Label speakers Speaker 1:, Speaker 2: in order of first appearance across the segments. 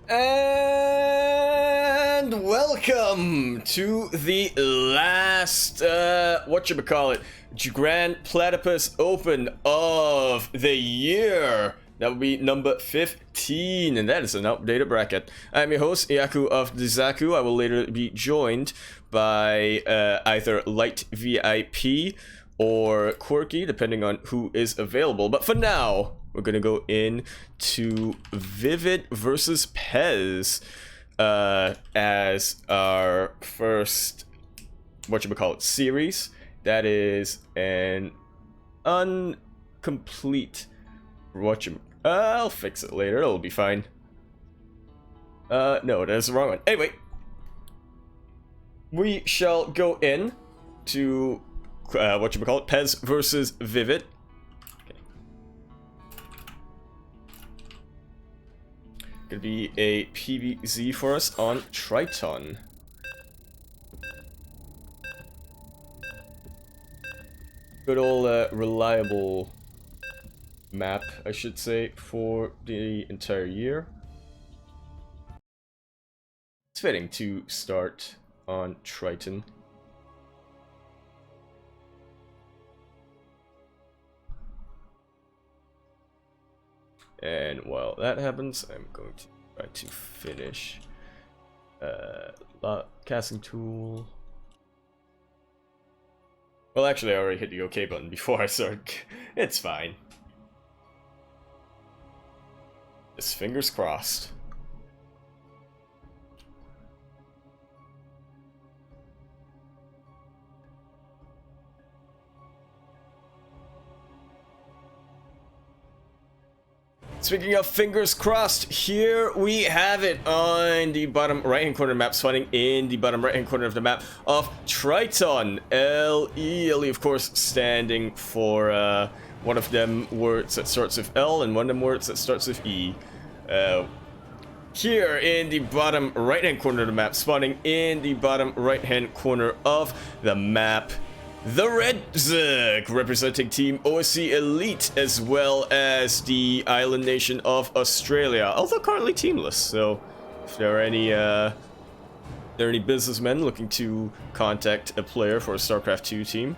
Speaker 1: And welcome to the last, Grand Platypus Open of the year. That would be number 15, and that is an updated bracket. I'm your host, Yaku of Yakuzaku. I will later be joined by either Light VIP or Quirky, depending on who is available. But for now, we're gonna go in to Vivid versus Pez as our first series. That is an incomplete I'll fix it later, it'll be fine. No, that's the wrong one. Anyway, we shall go in to Pez versus Vivid. Gonna be a PvZ for us on Triton. Good old reliable map, I should say, for the entire year. It's fitting to start on Triton. And while that happens, I'm going to try to finish casting tool. Well, actually, I already hit the OK button before I started. It's fine. Just fingers crossed. Speaking of fingers crossed, here we have it on the bottom right-hand corner of the map, spawning in the bottom right-hand corner of the map of Triton. L-E, of course, standing for one of them words that starts with L and one of them words that starts with E. Here in the bottom right-hand corner of the map, spawning in the bottom right-hand corner of the map, the Red Zerg, representing Team OSC Elite, as well as the island nation of Australia, although currently teamless. So, if there are any businessmen looking to contact a player for a StarCraft 2 team,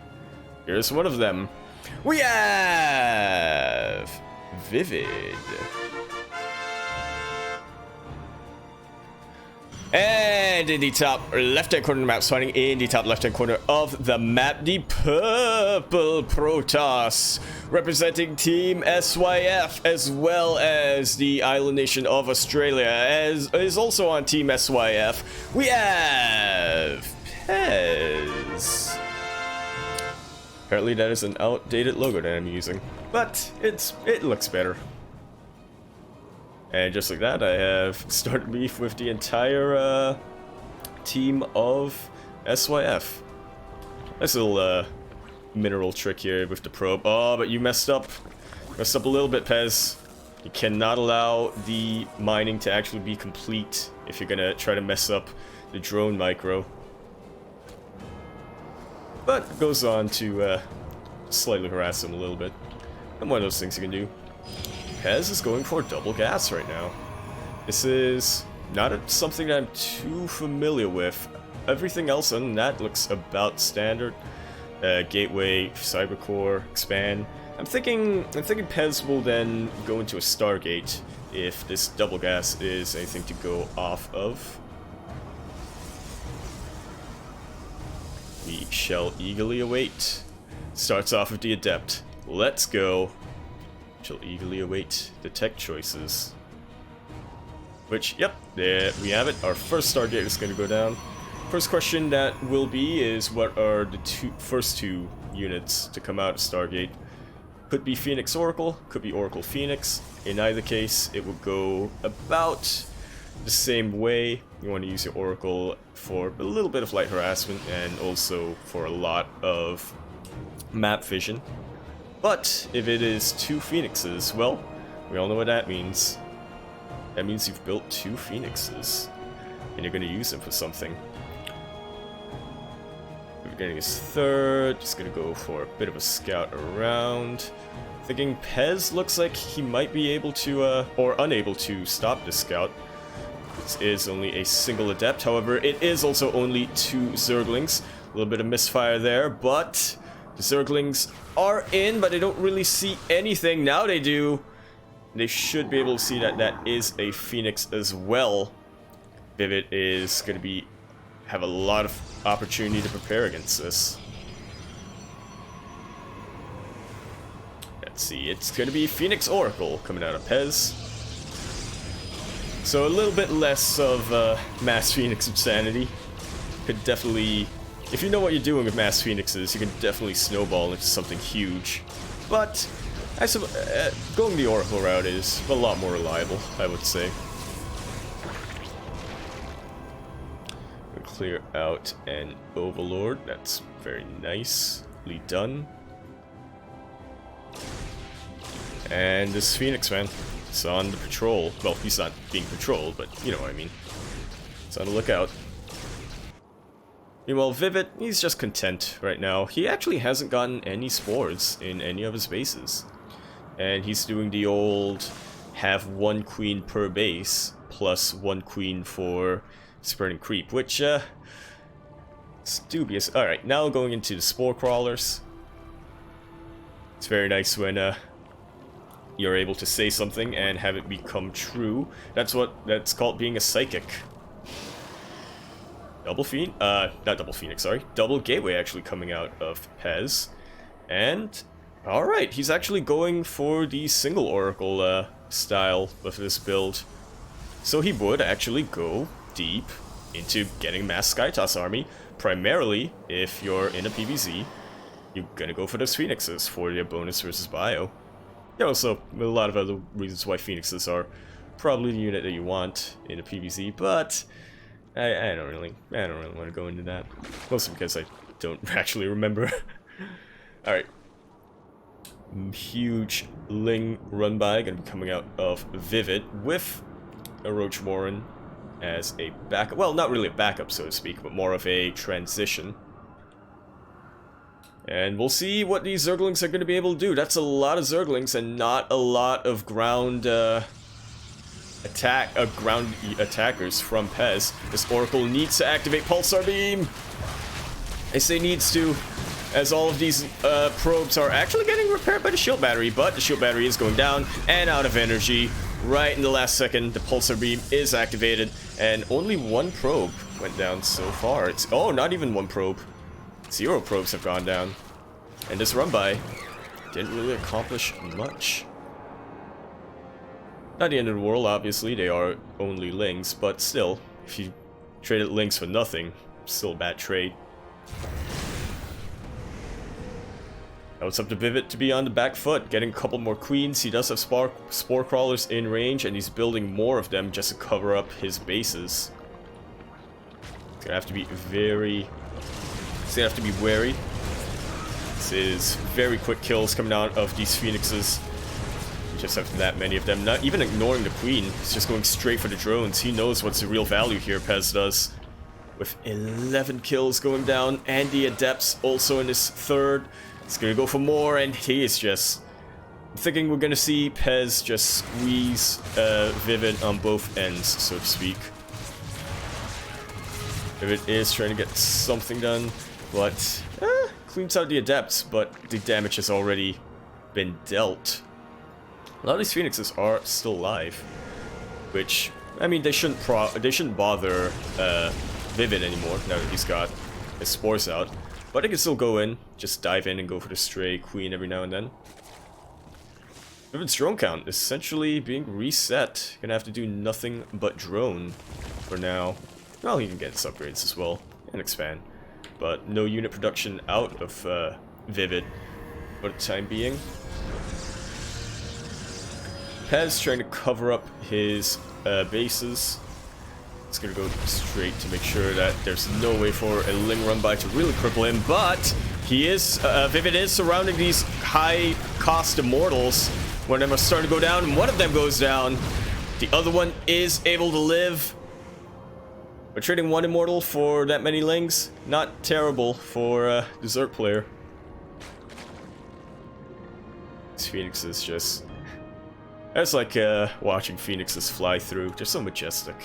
Speaker 1: here's one of them. We have Vivid. And in the top left-hand corner of the map, spawning in the top left-hand corner of the map, the Purple Protoss, representing Team SYF, as well as the island nation of Australia, as is also on Team SYF. We have Pez. Apparently that is an outdated logo that I'm using, but it looks better. And just like that, I have started beef with the entire team of SYF. Nice little mineral trick here with the probe. Oh, but you messed up. Messed up a little bit, Pez. You cannot allow the mining to actually be complete if you're gonna try to mess up the drone micro. But it goes on to slightly harass him a little bit. And one of those things you can do. Pez is going for double gas right now. This is not something that I'm too familiar with. Everything else on that looks about standard. Gateway, Cybercore, Expand. I'm thinking Pez will then go into a Stargate if this double gas is anything to go off of. We shall eagerly await. Starts off with the Adept. Let's go. Shall eagerly await the tech choices. Which, yep, there we have it. Our first Stargate is going to go down. First question that will be is, what are the first two units to come out of Stargate? Could be Phoenix Oracle, could be Oracle Phoenix. In either case, it will go about the same way. You want to use your Oracle for a little bit of light harassment and also for a lot of map vision. But if it is two Phoenixes, well, we all know what that means. That means you've built two Phoenixes, and you're going to use them for something. We're getting his third, just going to go for a bit of a scout around. Thinking Pez looks like he might be able to, or unable to, stop this scout. This is only a single adept, however, it is also only 2 Zerglings. A little bit of misfire there, but the Zerglings are in, but they don't really see anything. Now they do. They should be able to see that that is a Phoenix as well. Vivid is going to have a lot of opportunity to prepare against this. Let's see, it's going to be Phoenix Oracle coming out of Pez. So a little bit less of Mass Phoenix insanity. Could definitely, if you know what you're doing with Mass Phoenixes, you can definitely snowball into something huge. But going the Oracle route is a lot more reliable, I would say. We'll clear out an Overlord. That's very nicely done. And this Phoenix, man, it's on the patrol. Well, he's not being patrolled, but you know what I mean. It's on the lookout. Meanwhile, Vivid, he's just content right now. He actually hasn't gotten any spores in any of his bases. And he's doing the old have 1 queen per base, plus 1 queen for spreading creep, which, it's dubious. Alright, now going into the spore crawlers. It's very nice when, you're able to say something and have it become true. That's called being a psychic. Double Phoenix, sorry. Double Gateway actually coming out of Pez. And, alright, he's actually going for the single Oracle style of this build. So he would actually go deep into getting Mass Skytoss army. Primarily, if you're in a PvZ, you're gonna go for those Phoenixes for their bonus versus bio. There are also a lot of other reasons why Phoenixes are probably the unit that you want in a PvZ, but I don't really want to go into that. Mostly because I don't actually remember. Alright. Huge Ling run by, gonna be coming out of Vivid with a Roach Warren as a backup. Well, not really a backup, so to speak, but more of a transition. And we'll see what these Zerglings are going to be able to do. That's a lot of Zerglings and not a lot of ground attackers from Pez. This Oracle needs to activate Pulsar Beam. I say needs to, as all of these probes are actually getting repaired by the shield battery, but the shield battery is going down and out of energy. Right in the last second, the Pulsar Beam is activated, and only 1 probe went down so far. Oh, not even 1 probe. 0 probes have gone down. And this run-by didn't really accomplish much. Not the end of the world, obviously. They are only Lings, but still, if you traded Lings for nothing, still a bad trade. Now it's up to Vivid to be on the back foot, getting a couple more queens. He does have spore crawlers in range, and he's building more of them just to cover up his bases. He's gonna have to be very... He's gonna have to be wary. This is very quick kills coming out of these Phoenixes. You just have that many of them. Not even ignoring the queen. He's just going straight for the drones. He knows what's the real value here, Pez does. With 11 kills going down, and the Adepts also in his 3rd. He's gonna go for more, and he is just... I'm thinking we're gonna see Pez just squeeze Vivid on both ends, so to speak. Vivid is trying to get something done, but cleans out the Adepts, but the damage has already been dealt. A lot of these Phoenixes are still alive, which, I mean, they shouldn't bother Vivid anymore now that he's got his spores out. But he can still go in, just dive in and go for the stray queen every now and then. Vivid's drone count is essentially being reset. Gonna have to do nothing but drone for now. Well, he can get his upgrades as well and expand. But no unit production out of Vivid for the time being. Pez trying to cover up his bases. It's gonna go straight to make sure that there's no way for a Ling run-by to really cripple him, but he is, Vivid is surrounding these high-cost immortals. One of them are starting to go down, and one of them goes down. The other one is able to live. But trading 1 immortal for that many Lings, not terrible for a Desert player. This Phoenix is just... It's like watching Phoenixes fly through. They're so majestic.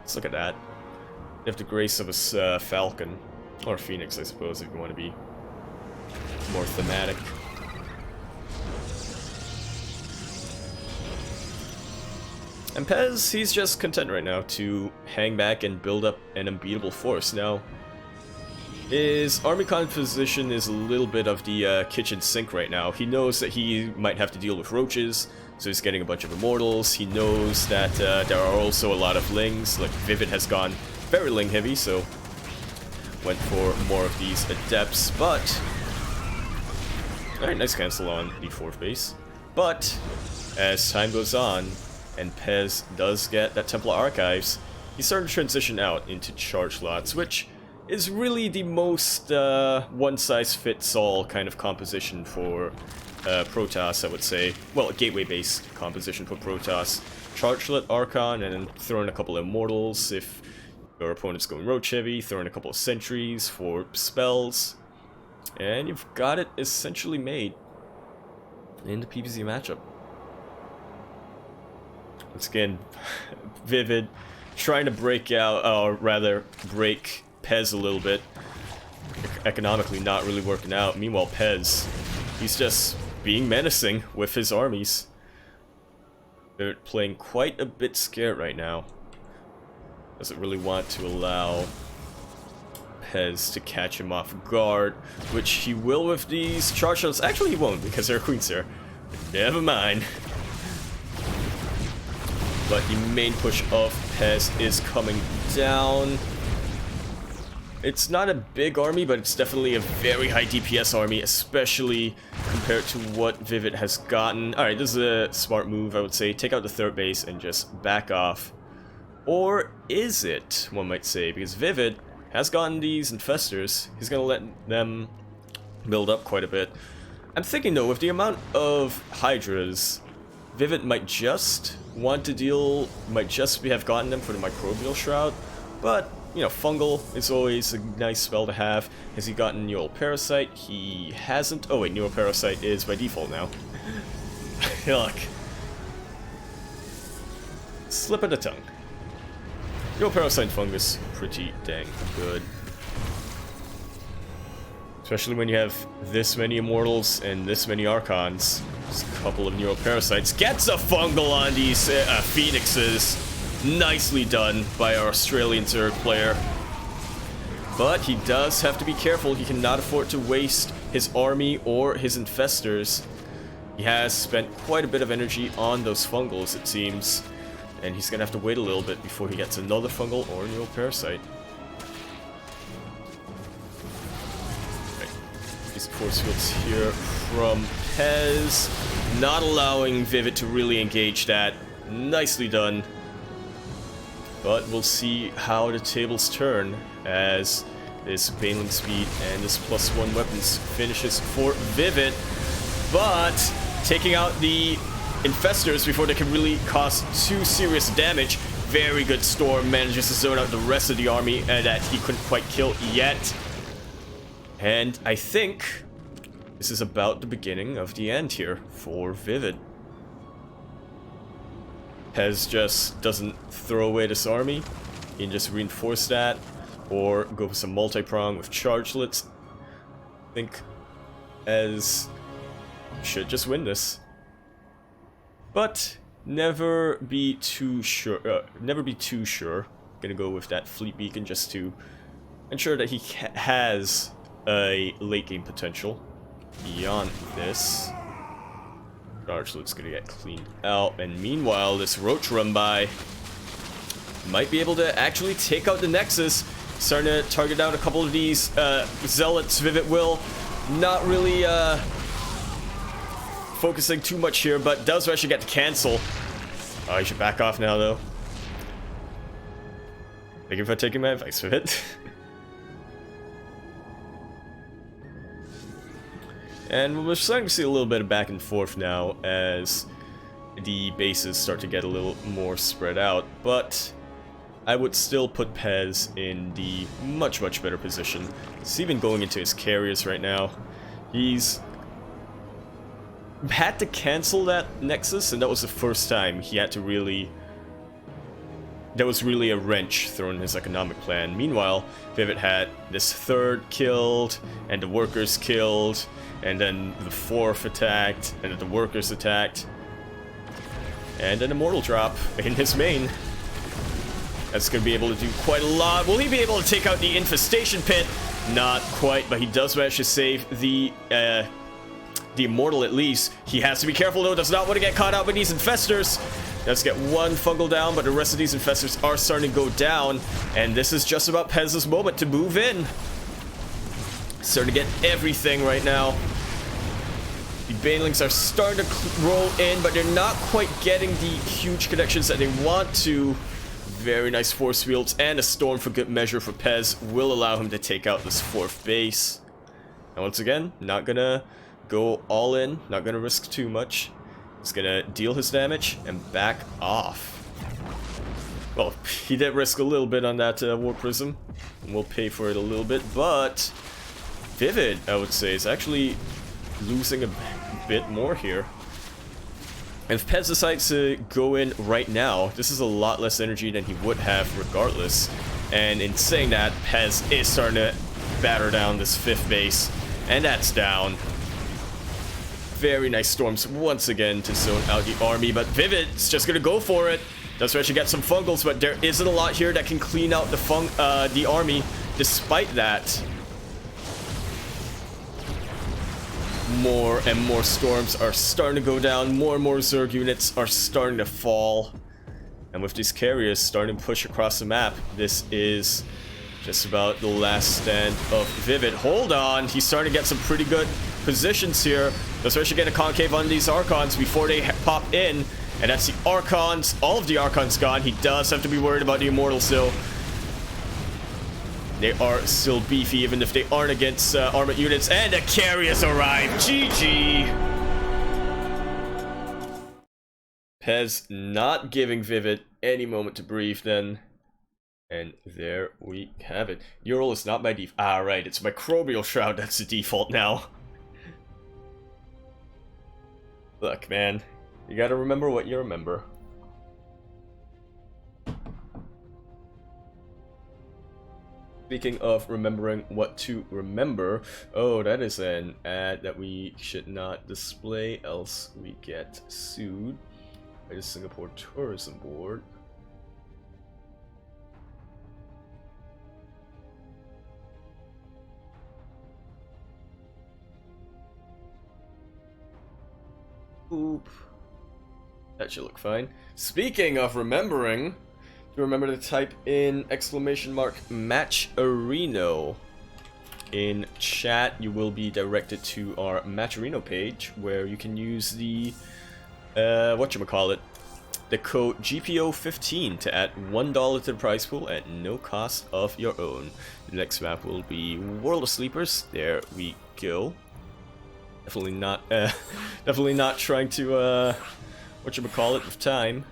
Speaker 1: Let's look at that. You have the grace of a falcon. Or a phoenix, I suppose, if you want to be more thematic. And Pez, he's just content right now to hang back and build up an unbeatable force. Now, his army composition is a little bit of the kitchen sink right now. He knows that he might have to deal with roaches, so he's getting a bunch of immortals. He knows that there are also a lot of lings, like Vivid has gone very ling heavy, so went for more of these adepts, but... Alright, nice cancel on the 4th base. But, as time goes on, and Pez does get that Templar Archives, he's starting to transition out into charge lots, which is really the most one-size-fits-all kind of composition for Protoss, I would say. Well, a gateway-based composition for Protoss. Chargelet Archon, and then throw in a couple of Immortals if your opponent's going roach heavy, throw in a couple of sentries for spells, and you've got it essentially made in the PvZ matchup. Once again, Vivid trying to break out, or rather break Pez a little bit. Economically not really working out. Meanwhile, Pez, he's just being menacing with his armies. They're playing quite a bit scared right now. Doesn't really want to allow Pez to catch him off guard, which he will with these charge shots. Actually, he won't, because there are queens there. Never mind. But the main push of Pez is coming down. It's not a big army, but it's definitely a very high DPS army, especially compared to what Vivid has gotten. Alright, this is a smart move, I would say. Take out the 3rd base and just back off. Or is it, one might say, because Vivid has gotten these infestors. He's going to let them build up quite a bit. I'm thinking, though, with the amount of Hydras, Vivid might just want to deal, might just have gotten them for the Microbial Shroud. But, you know, Fungal is always a nice spell to have. Has he gotten Neural Parasite? He hasn't. Oh wait, Neural Parasite is by default now. Look. Slip of the tongue. Neural Parasite Fungus, pretty dang good. Especially when you have this many Immortals and this many Archons. Just a couple of Neural Parasites. Gets a Fungal on these Phoenixes. Nicely done by our Australian Zerg player. But he does have to be careful. He cannot afford to waste his army or his infestors. He has spent quite a bit of energy on those Fungals, it seems. And he's gonna have to wait a little bit before he gets another Fungal or a Neural Parasite. Right. These force fields here from Pez. Not allowing Vivid to really engage that. Nicely done. But we'll see how the tables turn as this Baneling speed and this +1 weapons finishes for Vivid. But taking out the infestors before they can really cause too serious damage. Very good Storm, manages to zone out the rest of the army that he couldn't quite kill yet. And I think this is about the beginning of the end here for Vivid. Pez just doesn't throw away this army. He can just reinforce that, or go for some multi-prong with chargelets. I think Pez should just win this. But never be too sure. Gonna go with that fleet beacon just to ensure that he has a late game potential. Beyond this, Chargelet's gonna get cleaned out, and meanwhile, this Roach run by might be able to actually take out the Nexus. Starting to target down a couple of these Zealots. Vivid will not really focusing too much here, but does actually get to cancel. Oh, you should back off now, though. Thank you for taking my advice with it. And we're starting to see a little bit of back and forth now as the bases start to get a little more spread out, but I would still put Pez in the much better position. He's even going into his carriers right now. He's had to cancel that Nexus, and that was the first time he had to really that was really a wrench thrown in his economic plan. Meanwhile, Vivid had this third killed, and the workers killed, and then the fourth attacked, and then the workers attacked, and an immortal drop in his main. That's going to be able to do quite a lot. Will he be able to take out the infestation pit? Not quite, but he does manage to save the immortal at least. He has to be careful though, does not want to get caught out by these infestors. Let's get one fungal down, but the rest of these infestors are starting to go down, and this is just about Pez's moment to move in. Starting to get everything right now. The banelings are starting to roll in, but they're not quite getting the huge connections that they want to. Very nice force fields, and a storm for good measure for Pez will allow him to take out this fourth base. And once again, not gonna go all in, not gonna risk too much. He's gonna deal his damage and back off. Well, he did risk a little bit on that War Prism, and we'll pay for it a little bit, but Vivid, I would say, is actually losing a bit more here. If Pez decides to go in right now, this is a lot less energy than he would have regardless. And in saying that, Pez is starting to batter down this fifth base, and that's down. Very nice storms once again to zone out the army, but Vivid's just gonna go for it. Does actually get some fungals, but there isn't a lot here that can clean out the army. Despite that, more and more storms are starting to go down. More and more Zerg units are starting to fall. And with these carriers starting to push across the map, this is just about the last stand of Vivid. Hold on, he's starting to get some pretty good positions here. Let's actually get a concave on these Archons before they pop in. And that's the Archons. All of the Archons gone. He does have to be worried about the Immortals still. They are still beefy, even if they aren't against armored units. And the carriers arrive. GG. Pez not giving Vivid any moment to breathe then. And there we have it. Neural is not my default. Ah, right. It's Microbial Shroud that's the default now. Look, man. You gotta remember what you remember. Speaking of remembering what to remember, oh, that is an ad that we should not display, else we get sued by the Singapore Tourism Board. Oop. That should look fine. Speaking of remembering, remember to type in !Matcherino in chat. You will be directed to our Matcherino page where you can use the whatchamacallit, the code GPO15 to add $1 to the prize pool at no cost of your own. The next map will be World of Sleepers. There we go. Definitely not trying to whatchamacallit with time.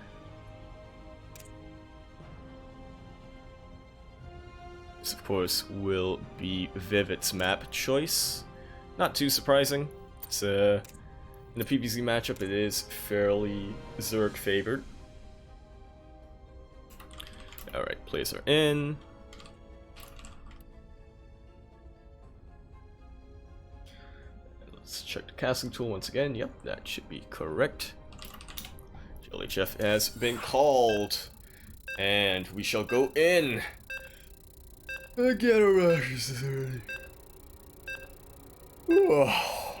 Speaker 1: This, of course, will be Vivid's map choice. Not too surprising. It's in the PvZ matchup, it is fairly Zerg favored. Alright, players are in. Let's check the casting tool once again. Yep, that should be correct. LHF has been called. And we shall go in. I get a rush already.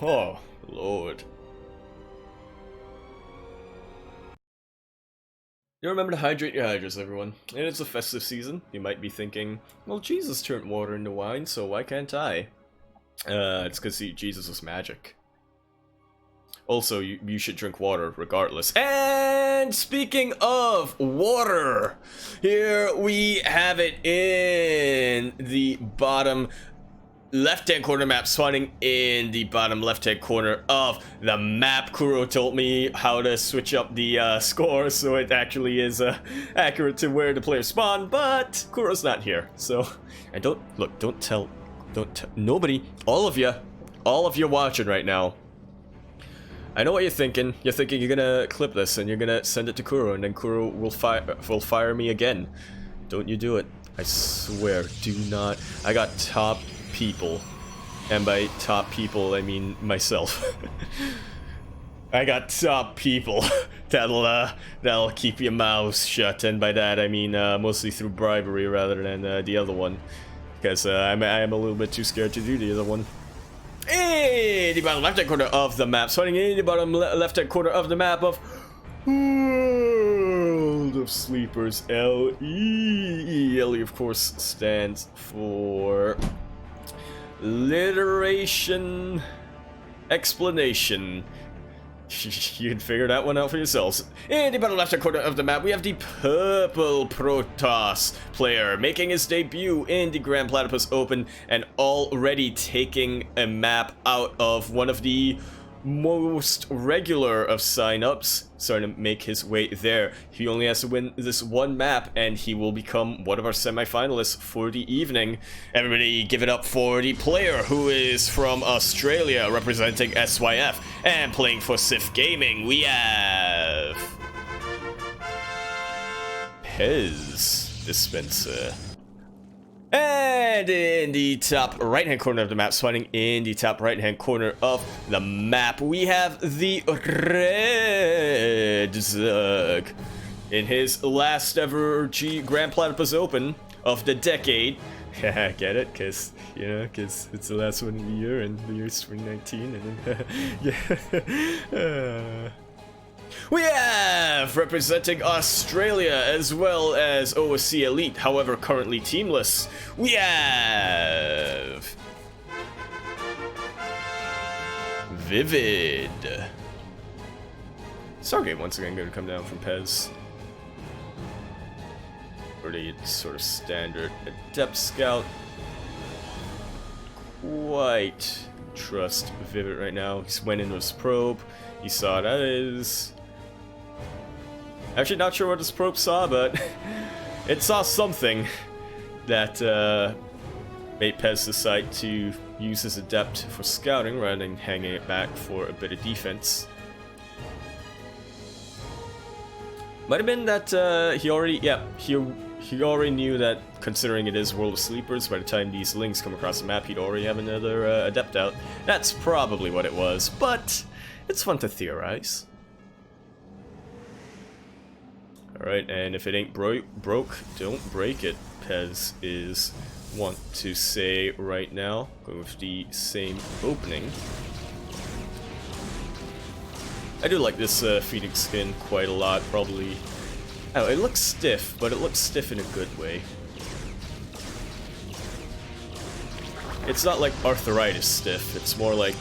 Speaker 1: Oh, Lord. You remember to hydrate your hydras, everyone. And it's a festive season. You might be thinking, well, Jesus turned water into wine, so why can't I? It's because Jesus was magic. Also, you should drink water regardless. And speaking of water, here we have it in the bottom left-hand corner map, spawning in the bottom left-hand corner of the map. Kuro told me how to switch up the score so it actually is accurate to where the players spawn, but Kuro's not here. So, and don't tell nobody, all of you watching right now. I know what you're thinking. You're thinking you're gonna clip this and you're gonna send it to Kuro, and then Kuro will fire me again. Don't you do it. I swear, do not. I got top people. And by top people, I mean myself. I got top people that'll keep your mouths shut, and by that I mean mostly through bribery rather than the other one, because I am a little bit too scared to do the other one. In the bottom left-hand corner of the map, starting in the bottom left-hand corner of the map of World of Sleepers, LE. LE, of course, stands for Literation Explanation. You can figure that one out for yourselves. In the bottom left corner of the map, we have the purple Protoss player making his debut in the Grand Platypus Open and already taking a map out of one of the most regular of signups, starting to make his way there. He only has to win this one map and he will become one of our semi-finalists for the evening. Everybody give it up for the player who is from Australia, representing SYF, and playing for Sif Gaming. We have Pez Dispenser. And in the top right-hand corner of the map, spawning in the top right-hand corner of the map, we have the Red Zug. In his last ever Grand Platypus Open of the decade. Get it? Because, you know, because it's the last one of the year, and the year's 2019, and then, yeah. We have, representing Australia as well as OSC Elite, however currently teamless, we have Vivid. Stargate once again going to come down from Pez. Pretty sort of standard Adept Scout. Quite trust Vivid right now. He went into his probe. He saw that is... Actually, not sure what this probe saw, but it saw something that made Pez decide to use his Adept for scouting rather than hanging it back for a bit of defense. Might have been that he already knew that, considering it is World of Sleepers, by the time these links come across the map, he'd already have another Adept out. That's probably what it was, but it's fun to theorize. Alright, and if it ain't broke, don't break it, Pez is want to say right now. Going with the same opening. I do like this Phoenix skin quite a lot, probably. Oh, it looks stiff, but it looks stiff in a good way. It's not like arthritis stiff, it's more like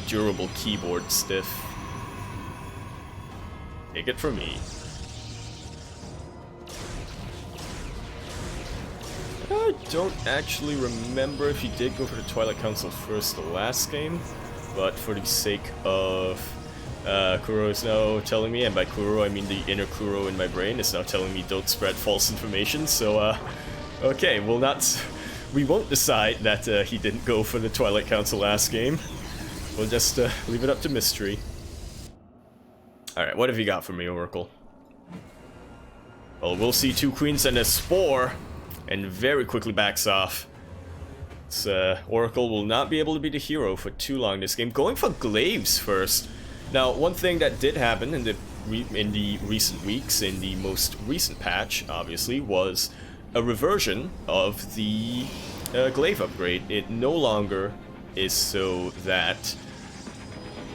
Speaker 1: durable keyboard stiff. Take it from me. I don't actually remember if he did go for the Twilight Council first the last game, but for the sake of Kuro is now telling me, and by Kuro I mean the inner Kuro in my brain is now telling me don't spread false information, so okay, we won't decide that he didn't go for the Twilight Council last game. We'll just leave it up to mystery. Alright, what have you got for me, Oracle? Well, we'll see 2 queens and a spore, and very quickly backs off. Oracle will not be able to be the hero for too long this game. Going for Glaives first. Now, one thing that did happen in the recent weeks, in the most recent patch, obviously, was a reversion of the Glaive upgrade. It no longer is so that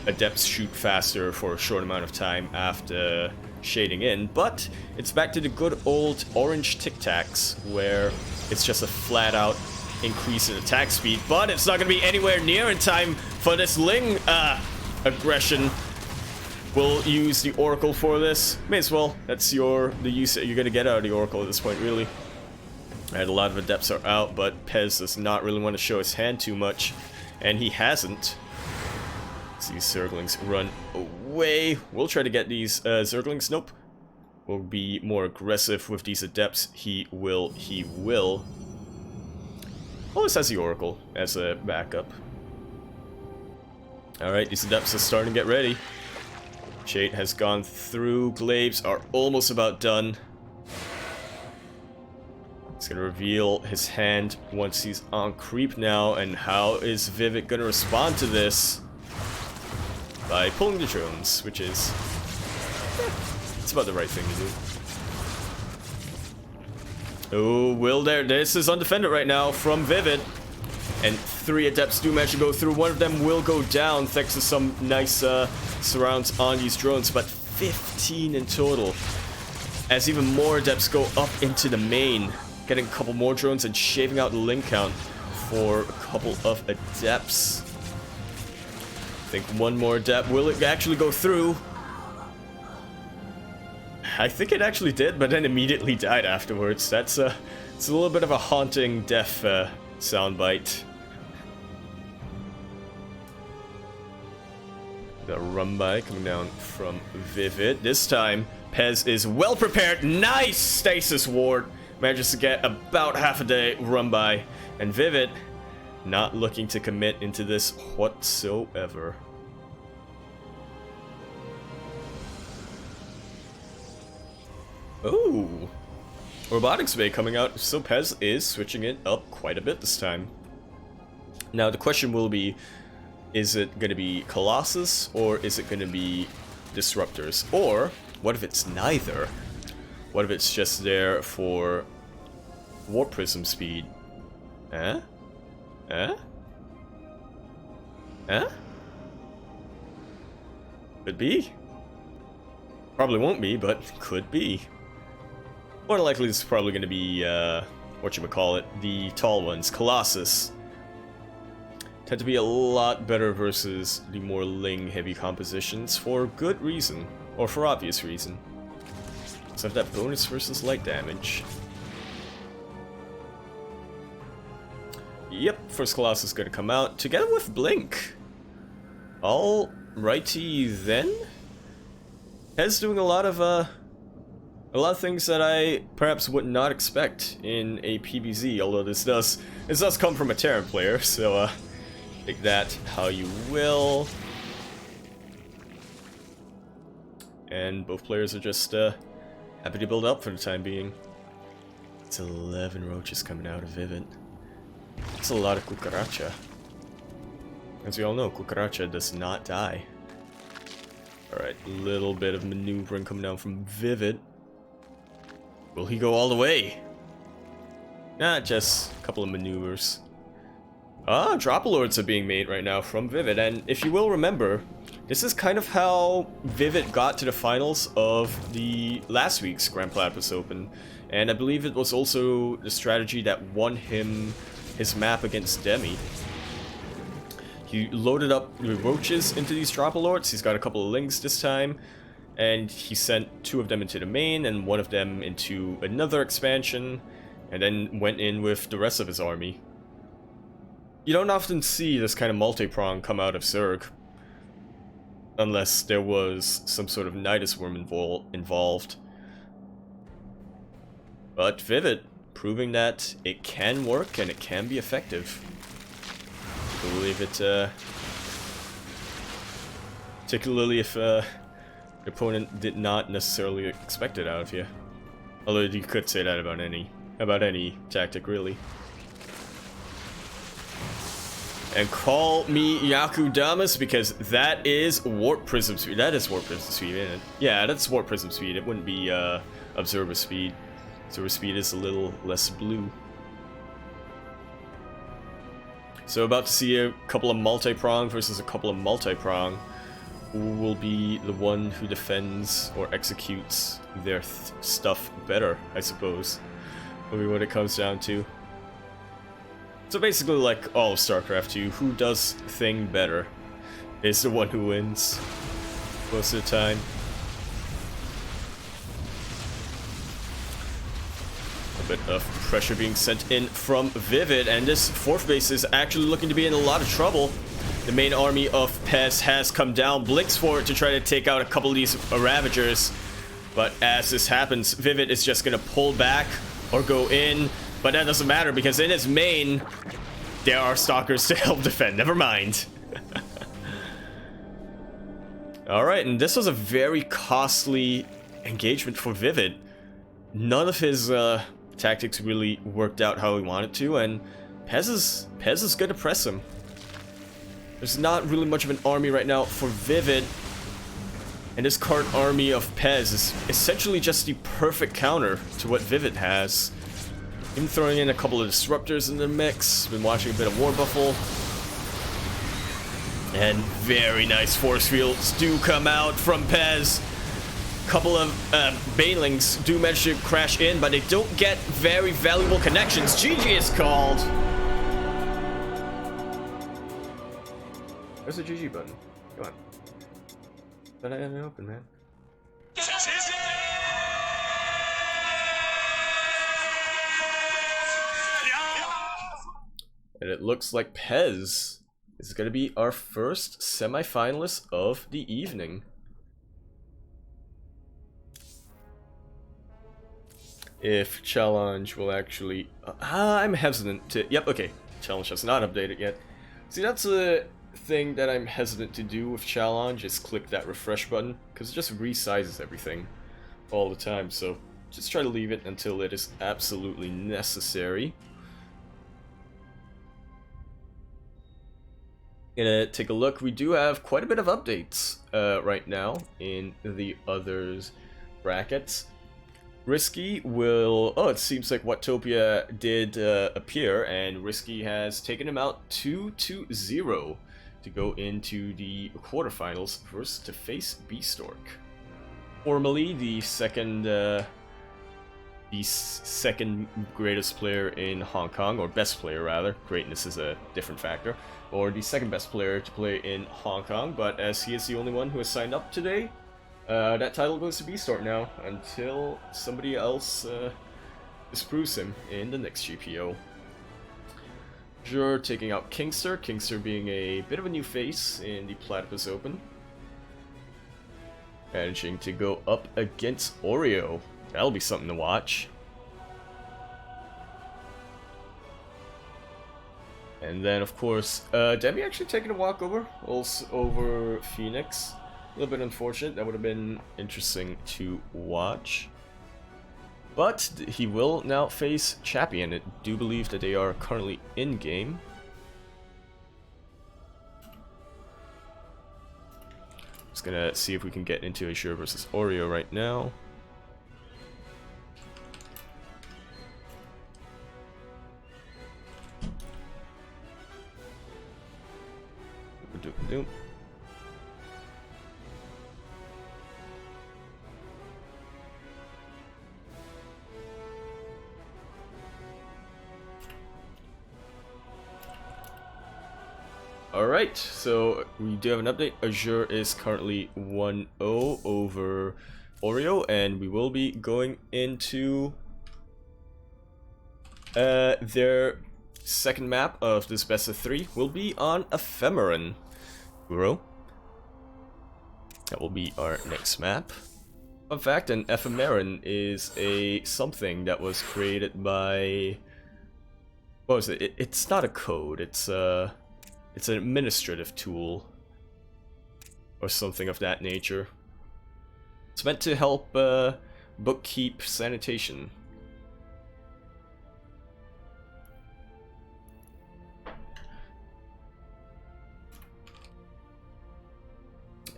Speaker 1: Adepts shoot faster for a short amount of time after shading in, but it's back to the good old orange tic-tacs, where it's just a flat-out increase in attack speed, but it's not going to be anywhere near in time for this Ling aggression. We'll use the Oracle for this. May as well. That's the use that you're going to get out of the Oracle at this point, really. Right, a lot of Adepts are out, but Pez does not really want to show his hand too much, and he hasn't. These Zerglings run away. We'll try to get these Zerglings. Nope. We'll be more aggressive with these Adepts. He will. Always has the Oracle as a backup. Alright, these Adepts are starting to get ready. Jade has gone through. Glaives are almost about done. He's gonna reveal his hand once he's on creep now. And how is Vivid gonna respond to this? By pulling the drones, which is... it's about the right thing to do. Oh, will there... this is undefended right now from Vivid. And 3 Adepts do manage to go through. One of them will go down thanks to some nice surrounds on these drones. But 15 in total. As even more Adepts go up into the main. Getting a couple more drones and shaving out the link count for a couple of Adepts. I think one more Adept. Will it actually go through? I think it actually did, but then immediately died afterwards. It's a little bit of a haunting death soundbite. The run by coming down from Vivid. This time, Pez is well prepared. Nice stasis ward. Manages to get about half a day run by. And Vivid not looking to commit into this whatsoever. Ooh. Robotics Bay coming out, so Pez is switching it up quite a bit this time. Now the question will be, is it going to be Colossus or is it going to be Disruptors? Or what if it's neither? What if it's just there for Warp Prism speed? Eh? Eh? Eh? Could be. Probably won't be, but could be. More than likely, this is probably going to be, whatchamacallit, the tall ones. Colossus tend to be a lot better versus the more Ling-heavy compositions for good reason, or for obvious reason. So have that bonus versus light damage. Yep, first Colossus is going to come out, together with Blink. Alrighty then. Pez doing a lot of things that I perhaps would not expect in a PBZ, although this does come from a Terran player, so take that how you will. And both players are just happy to build up for the time being. It's 11 roaches coming out of Vivid. That's a lot of Cucaracha. As we all know, Cucaracha does not die. Alright, a little bit of maneuvering coming down from Vivid. Will he go all the way? Nah, just a couple of maneuvers. Dropalords are being made right now from Vivid, and if you will remember, this is kind of how Vivid got to the finals of the last week's Grand Platypus Open, and I believe it was also the strategy that won him his map against Demi. He loaded up the roaches into these Dropalords. He's got a couple of links this time, and he sent 2 of them into the main and 1 of them into another expansion, and then went in with the rest of his army. You don't often see this kind of multi-prong come out of Zerg, unless there was some sort of Nidus worm involved. But Vivid, proving that it can work and it can be effective. I believe it, particularly if the opponent did not necessarily expect it out of you. Although you could say that about any tactic, really. And call me Yakudamas, because that is Warp Prism speed. That is Warp Prism speed, isn't it? Yeah, that's Warp Prism speed. It wouldn't be Observer speed. Observer speed is a little less blue. So about to see a couple of multi-prong versus a couple of multi-prong. Who will be the one who defends or executes their stuff better, I suppose. Will be what it comes down to. So basically, like all of StarCraft 2, who does thing better is the one who wins most of the time. A bit of pressure being sent in from Vivid, and this 4th base is actually looking to be in a lot of trouble. The main army of Pez has come down, blinks for it to try to take out a couple of these Ravagers. But as this happens, Vivid is just going to pull back or go in. But that doesn't matter, because in his main, there are Stalkers to help defend. Never mind. Alright, and this was a very costly engagement for Vivid. None of his tactics really worked out how he wanted to, and Pez is gonna press him. There's not really much of an army right now for Vivid, and this current army of Pez is essentially just the perfect counter to what Vivid has. Even throwing in a couple of disruptors in the mix. Been watching a bit of War Buffle. And very nice force fields do come out from Pez. Couple of Banelings do manage to crash in, but they don't get very valuable connections. GG is called. Where's the GG button? Come on. But I have it open, man. And it looks like Pez is going to be our first semi-finalist of the evening. If challenge will actually... I'm hesitant to... Yep, okay. Challenge has not updated yet. See, that's a thing that I'm hesitant to do with challenge, is click that refresh button, because it just resizes everything all the time. So just try to leave it until it is absolutely necessary. Gonna take a look. We do have quite a bit of updates right now in the others brackets. Risky will... Oh, it seems like Watopia did appear, and Risky has taken him out 2-0 to go into the quarterfinals first to face Beastork. Formerly the second greatest player in Hong Kong, or best player rather. Greatness is a different factor. Or the second best player to play in Hong Kong, but as he is the only one who has signed up today, that title goes to Beastork now, until somebody else disproves him in the next GPO. Jur taking out Kingster, Kingster being a bit of a new face in the Platypus Open. Managing to go up against Oreo. That'll be something to watch. And then, of course, Debbie actually taking a walkover, also over Phoenix. A little bit unfortunate, that would have been interesting to watch. But he will now face Chappie, and I do believe that they are currently in-game. Just gonna see if we can get into Azure versus Oreo right now. Doom. Alright, so we do have an update. Azure is currently 1-0 over Oreo, and we will be going into their second map of this best of 3 will be on Ephemeron. That will be our next map. Fun fact, an Ephemeron is something that was created by... What was it? It's not a code, it's an administrative tool. Or something of that nature. It's meant to help bookkeep sanitation.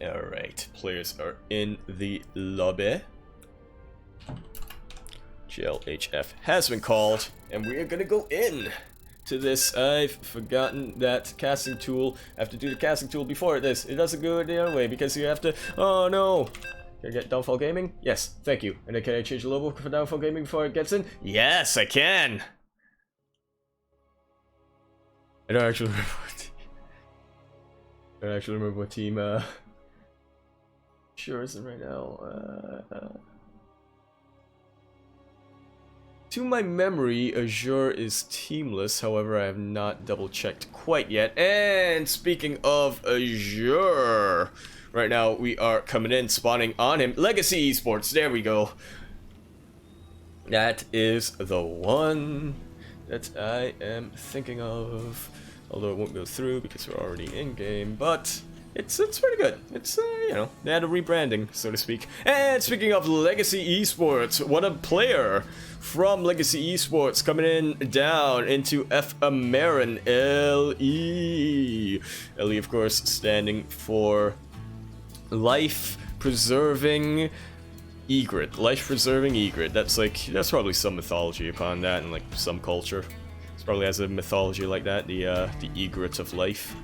Speaker 1: Alright, players are in the lobby. GLHF has been called, and we are gonna go in to this. I've forgotten that casting tool. I have to do the casting tool before this. It doesn't go the other way because you have to... Oh no! Can I get Downfall Gaming? Yes, thank you. And then can I change the logo for Downfall Gaming before it gets in? Yes, I can! I don't actually remember what team, Sure isn't right now. To my memory, Azure is teamless, however I have not double checked quite yet. And speaking of Azure, right now we are coming in, spawning on him. Legacy Esports, there we go. That is the one that I am thinking of. Although it won't go through because we're already in game, but it's pretty good. It's you know, they had a rebranding, so to speak. And speaking of Legacy Esports, what a player from Legacy Esports coming in down into F. Amerin LE. LE, of course, standing for Life Preserving Egret. Life Preserving Egret. That's probably some mythology upon that and like some culture. It probably has a mythology like that, the Egret of life.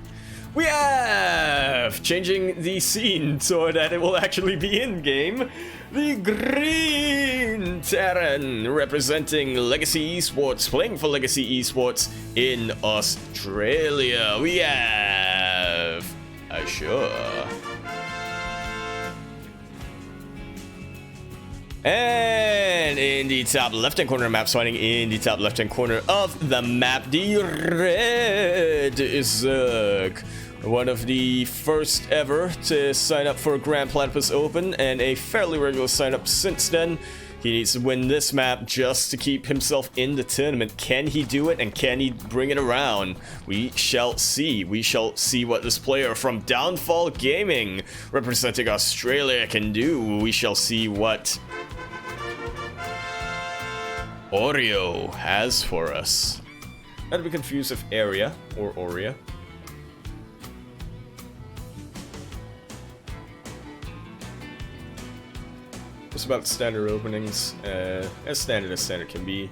Speaker 1: We have, changing the scene so that it will actually be in-game, the Green Terran representing Legacy Esports, playing for Legacy Esports in Australia. We have Azure. And in the top left-hand corner of the map, fighting in the top left-hand corner of the map, the Red Zerg. One of the first ever to sign up for Grand Platypus Open, and a fairly regular sign-up since then. He needs to win this map just to keep himself in the tournament. Can he do it, and can he bring it around? We shall see. We shall see what this player from Downfall Gaming, representing Australia, can do. We shall see what Oreo has for us. Not to be confused with Area or Aurea. Just about standard openings, as standard can be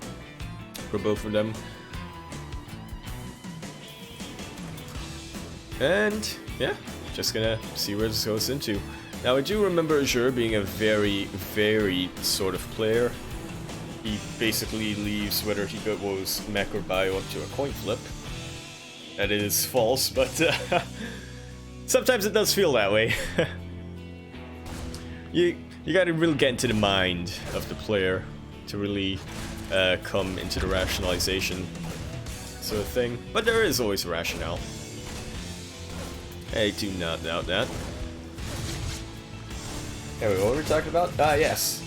Speaker 1: for both of them. And yeah, just gonna see where this goes into. Now I do remember Azure being a very, very sort of player. He basically leaves whether he goes mech or bio up to a coin flip. That is false, but sometimes it does feel that way. You gotta really get into the mind of the player to really come into the rationalization sort of thing. But there is always a rationale. I do not doubt that. Anyway, what were we talking about? Ah, yes.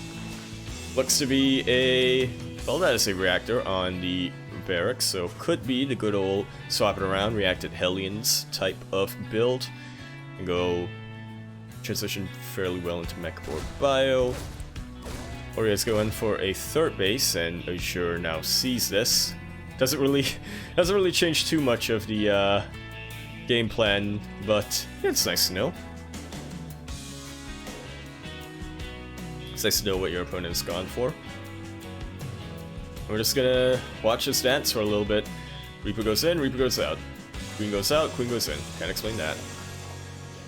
Speaker 1: Looks to be a... well, that is a reactor on the barracks, so could be the good old swap it around, reacted Hellions type of build. And go... transition fairly well into mech or bio. Oria's going for a third base, and Azure now sees this. Doesn't really change too much of the game plan, but it's nice to know. It's nice to know what your opponent's gone for. We're just gonna watch this dance for a little bit. Reaper goes in, Reaper goes out. Queen goes out, Queen goes in. Can't explain that.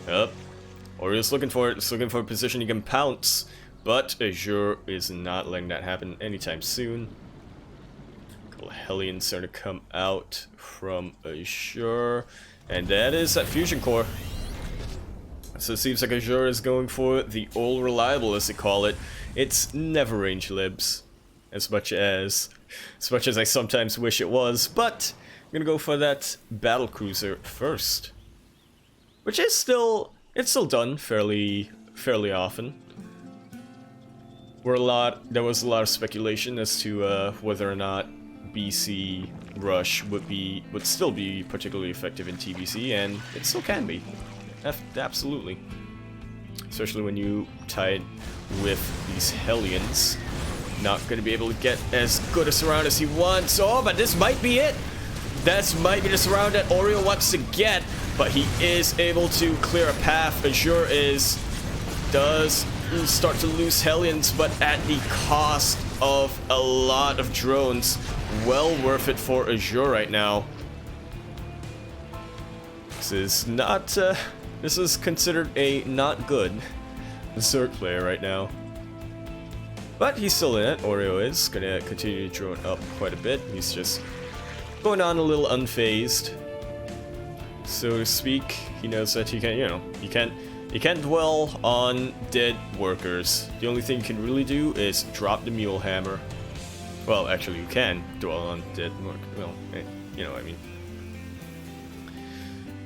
Speaker 1: Yup. Orio's looking for it. It's looking for a position he can pounce, but Azure is not letting that happen anytime soon. A couple of Hellions are to come out from Azure, and that is that fusion core. So it seems like Azure is going for the old reliable, as they call it. It's never range libs, as much as I sometimes wish it was. But I'm gonna go for that battle cruiser first, which is still. It's still done fairly often. There was a lot of speculation as to whether or not BC Rush would still be particularly effective in TBC, and it still can be. Absolutely. Especially when you tie it with these Hellions. Not going to be able to get as good a surround as he wants. Oh, but this might be it. This might be the surround that Oreo wants to get, but he is able to clear a path. Azure does start to lose Hellions, but at the cost of a lot of drones. Well worth it for Azure right now. This is considered a not good Zerg player right now. But he's still in it. Oreo is gonna continue to drone up quite a bit. He's just going on a little unfazed, so to speak. He knows that he can't dwell on dead workers. The only thing you can really do is drop the mule hammer. Well, actually, you can dwell on dead workers. Well, hey, you know what I mean.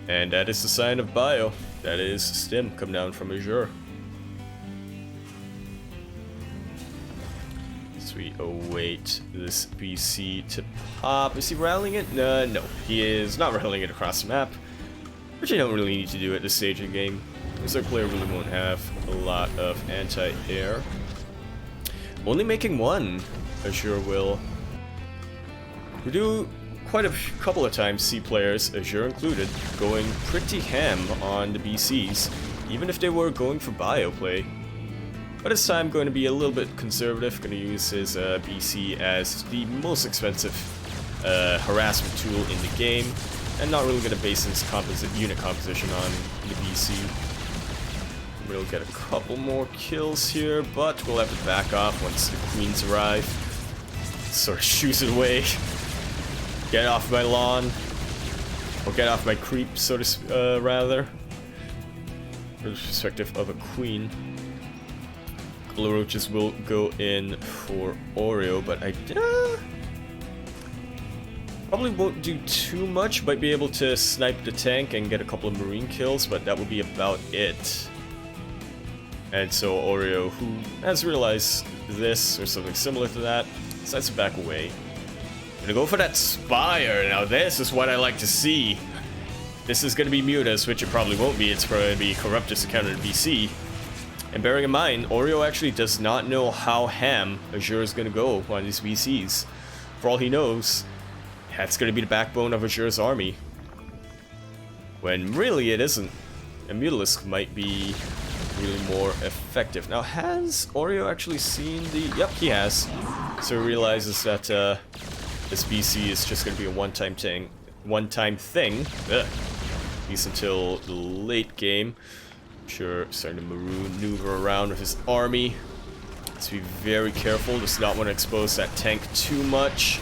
Speaker 1: And that is the sign of bio. That is Stim come down from Azure. So we await this BC to pop. Is he rallying it? No, he is not rallying it across the map, which you don't really need to do at this stage of the game. This player really won't have a lot of anti-air. Only making one, Azure will. We do quite a couple of times see players, Azure included, going pretty ham on the BCs, even if they were going for bio play. But this time, going to be a little bit conservative, going to use his BC as the most expensive harassment tool in the game, and not really going to base his unit composition on the BC. We'll get a couple more kills here, but we'll have to back off once the queens arrive. Sort of shoos it away. Get off my lawn. Or get off my creep, so to rather. From the perspective of a queen. A couple of roaches will go in for Oreo, but I probably won't do too much. Might be able to snipe the tank and get a couple of marine kills, but that will be about it. And so Oreo, who has realized this or something similar to that, decides to back away. Gonna go for that Spire. Now this is what I like to see. This is gonna be Mutas, which it probably won't be. It's probably gonna be Corruptus to counter the BC. And bearing in mind, Oreo actually does not know how ham Azure is gonna go on these BCs. For all he knows, that's gonna be the backbone of Azure's army. When really it isn't. A Mutalisk might be really more effective. Now, has Oreo actually seen the... Yep, he has. So he realizes that this BC is just going to be a one-time thing. Ugh. At least until the late game. I'm sure starting to maneuver around with his army. Let's be very careful. Does not want to expose that tank too much.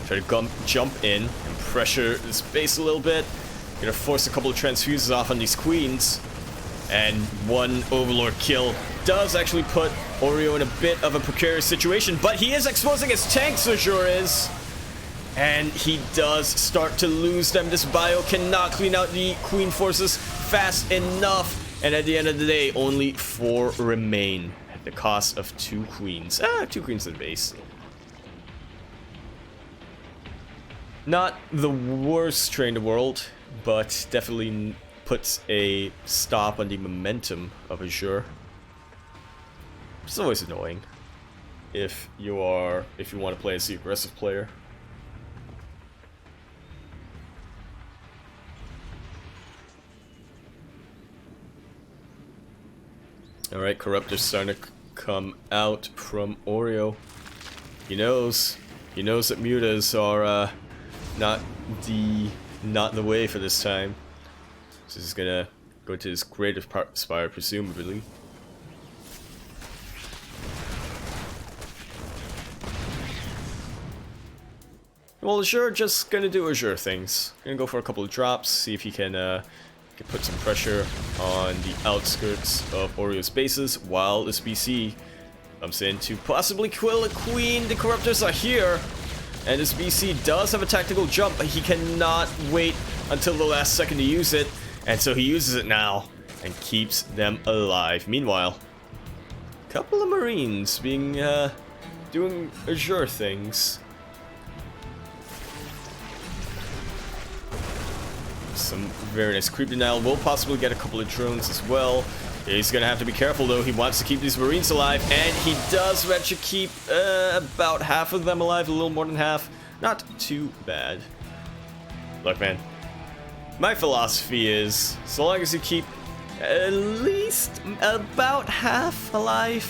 Speaker 1: Try to jump in and pressure this base a little bit. Gonna force a couple of transfuses off on these queens. And one Overlord kill does actually put Oreo in a bit of a precarious situation, but he is exposing his tanks, Azure is. And he does start to lose them. This bio cannot clean out the queen forces fast enough. And at the end of the day, only 4 remain at the cost of 2 queens. 2 queens in the base. Not the worst trade in the world, but definitely puts a stop on the momentum of Azure. It's always annoying if you want to play as the aggressive player. Alright, Corruptor's starting to come out from Oreo. He knows that mutas are not the way for this time. So he's gonna go to his greatest spire, presumably. Well, Azure just gonna do Azure things. Gonna go for a couple of drops, see if he can put some pressure on the outskirts of Oreo's bases while this BC comes in to possibly kill a queen. The Corruptors are here, and this BC does have a tactical jump, but he cannot wait until the last second to use it. And so he uses it now and keeps them alive. Meanwhile, a couple of Marines being doing Azure things. Some very nice creep denial. Will possibly get a couple of drones as well. He's gonna have to be careful though. He wants to keep these Marines alive, and he does manage to keep about half of them alive, a little more than half. Not too bad. Look, man. My philosophy is, so long as you keep at least about half alive,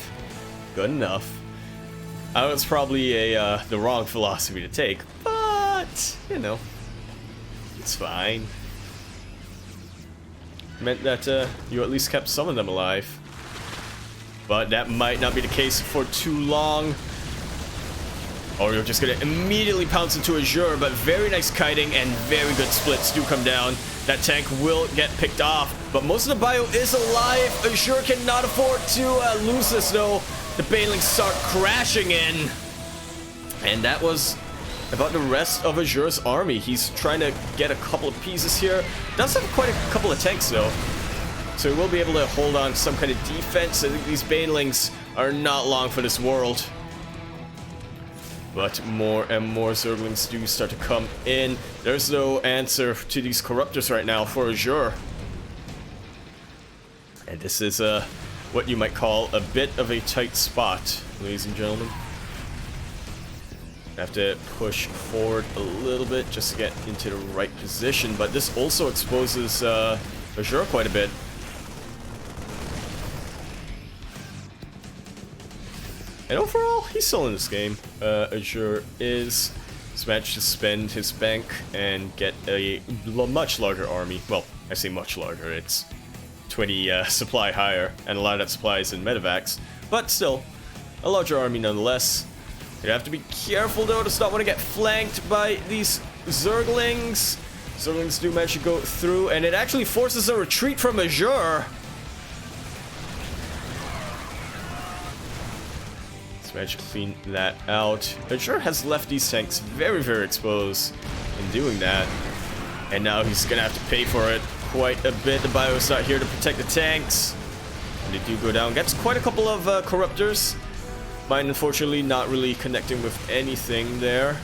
Speaker 1: good enough. I know it's probably the wrong philosophy to take, but, you know, it's fine. Meant that you at least kept some of them alive. But that might not be the case for too long. Oreo just gonna immediately pounce into Azure, but very nice kiting and very good splits do come down. That tank will get picked off, but most of the bio is alive. Azure cannot afford to lose this though. The banelings start crashing in. And that was about the rest of Azure's army. He's trying to get a couple of pieces here. Does have quite a couple of tanks though, so he will be able to hold on to some kind of defense. I think these banelings are not long for this world. But more and more Zerglings do start to come in. There's no answer to these Corruptors right now for Azure. And this is what you might call a bit of a tight spot, ladies and gentlemen. Have to push forward a little bit just to get into the right position, but this also exposes Azure quite a bit. And overall, he's still in this game. Azure is managed to spend his bank and get a much larger army. Well, I say much larger, it's 20 supply higher, and a lot of that supply is in medevacs, but still, a larger army nonetheless. You have to be careful though to not want to get flanked by these Zerglings. Zerglings do manage to go through, and it actually forces a retreat from Azure. Let's manage to clean that out. Azure has left these tanks very, very exposed in doing that. And now he's going to have to pay for it quite a bit. The Bio's not here to protect the tanks. And they do go down. Gets quite a couple of Corruptors. Mine, unfortunately, not really connecting with anything there.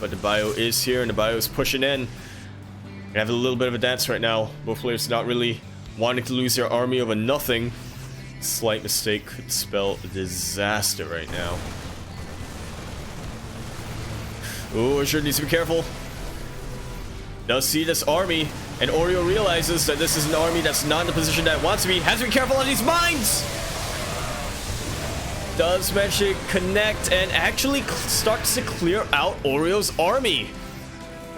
Speaker 1: But the Bio is here, and the Bio is pushing in. They have a little bit of a dance right now. Both players not really wanting to lose their army over nothing. Slight mistake could spell disaster right now. Oh, Azure needs to be careful. Does see this army, and Oreo realizes that this is an army that's not in the position that it wants to be. Has to be careful on these mines! Does manage to connect and actually starts to clear out Oreo's army.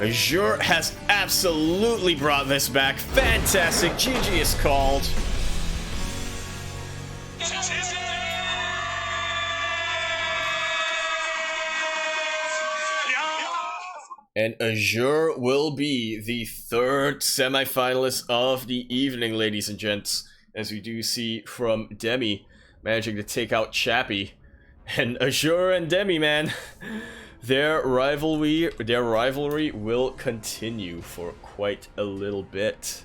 Speaker 1: Azure has absolutely brought this back. Fantastic. GG is called. And Azure will be the third semifinalist of the evening, ladies and gents, as we do see from Demi managing to take out Chappie. And Azure and Demi, man, their rivalry will continue for quite a little bit.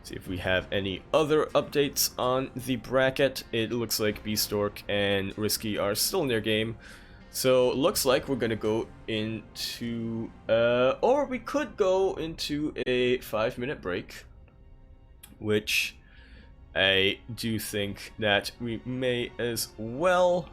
Speaker 1: See if we have any other updates on the bracket. It looks like Beastork and Risky are still in their game. So looks like we're gonna go into, or we could go into a 5-minute break, which I do think that we may as well.